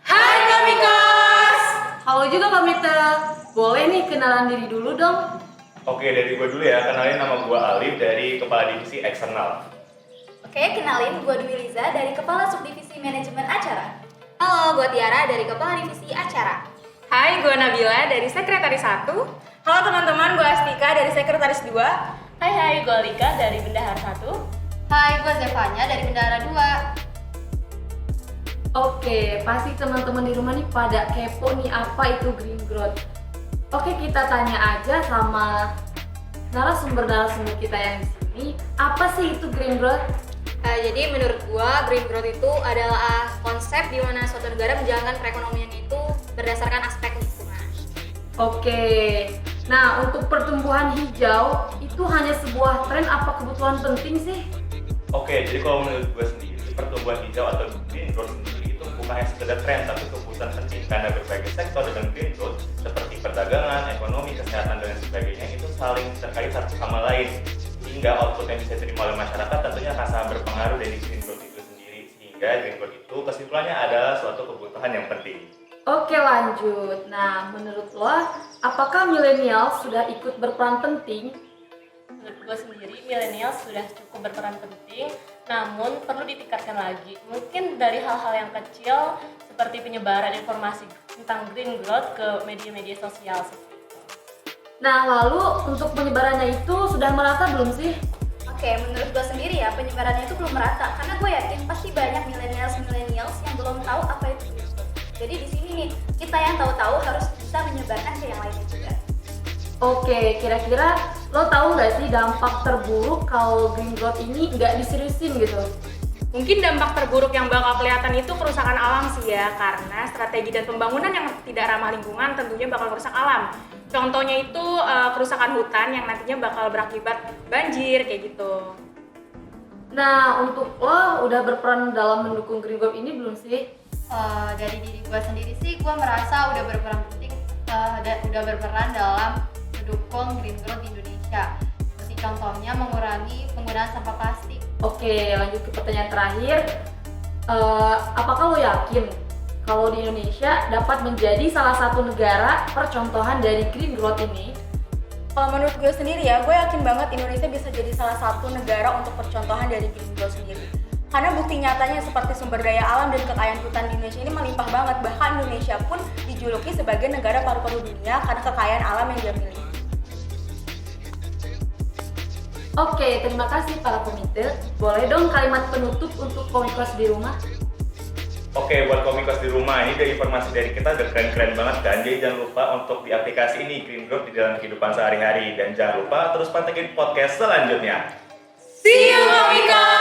Hai Komikos! Halo juga Komite. Boleh nih kenalan diri dulu dong. Oke, dari gue dulu ya. Kenalin, nama gue Alif dari Kepala Divisi Eksternal. Oke, kenalin gue Dwi Liza dari Kepala Subdivisi Manajemen Acara. Halo, gue Tiara dari Kepala Divisi Acara. Hai, gue Nabila dari Sekretaris 1. Halo teman-teman, gue Astika dari Sekretaris 2. Hai, gue Alika dari Bendahara 1. Hai, gue Zevanya dari Bendahara 2. Oke, pasti teman-teman di rumah nih pada kepo nih apa itu green growth. Oke, kita tanya aja sama narasumber kita yang di sini. Apa sih itu green growth? Jadi menurut gue, green growth itu adalah konsep di mana suatu negara menjalankan perekonomian itu berdasarkan aspek lingkungan. Oke, nah untuk pertumbuhan hijau itu hanya sebuah tren apa kebutuhan penting sih? Oke, jadi kalau menurut gue sendiri, pertumbuhan hijau atau green growth sendiri itu bukan hanya sekedar tren, tapi kebutuhan penting karena berbagai sektor dengan green growth seperti perdagangan, ekonomi, kesehatan, dan sebagainya itu saling terkait satu sama lain. Sehingga output yang bisa diterima oleh masyarakat tentunya akan sangat berpengaruh dari green growth itu sendiri. Sehingga green growth itu kesimpulannya adalah suatu kebutuhan yang penting. Oke, lanjut. Nah, menurut lo, apakah milenial sudah ikut berperan penting? Menurut gue sendiri, milenial sudah cukup berperan penting, namun perlu ditingkatkan lagi. Mungkin dari hal-hal yang kecil, seperti penyebaran informasi tentang green growth ke media-media sosial. Nah, lalu untuk penyebarannya itu sudah merata belum sih? Oke, menurut gue sendiri ya, penyebarannya itu belum merata. Karena gue yakin pasti banyak millennials yang belum tahu apa itu green growth. Jadi di sini nih, kita yang tahu-tahu harus bisa menyebarkan ke yang lainnya juga. Oke, kira-kira lo tahu nggak sih dampak terburuk kalau green growth ini nggak diseriusin gitu? Mungkin dampak terburuk yang bakal kelihatan itu kerusakan alam sih ya, karena strategi dan pembangunan yang tidak ramah lingkungan tentunya bakal merusak alam. Contohnya itu kerusakan hutan yang nantinya bakal berakibat banjir kayak gitu. Nah, untuk lo udah berperan dalam mendukung green growth ini belum sih? Dari diri gue sendiri sih, gue merasa udah berperan penting, udah berperan dalam mendukung green growth di Indonesia. Seperti contohnya mengurangi penggunaan sampah plastik. Oke, lanjut ke pertanyaan terakhir. Apakah lo yakin kalau di Indonesia dapat menjadi salah satu negara percontohan dari green growth ini? Kalau menurut gue sendiri ya, gue yakin banget Indonesia bisa jadi salah satu negara untuk percontohan dari green growth sendiri. Karena bukti nyatanya seperti sumber daya alam dan kekayaan hutan di Indonesia ini melimpah banget. Bahkan Indonesia pun dijuluki sebagai negara paru-paru dunia karena kekayaan alam yang dia miliki. Oke, terima kasih para komite. Boleh dong kalimat penutup untuk komikos di rumah? Oke, buat komikos di rumah, ini dari informasi dari kita udah keren-keren banget kan. Jadi jangan lupa untuk di aplikasi ini green growth di dalam kehidupan sehari-hari. Dan jangan lupa terus pantengin podcast selanjutnya. See you, Komikos!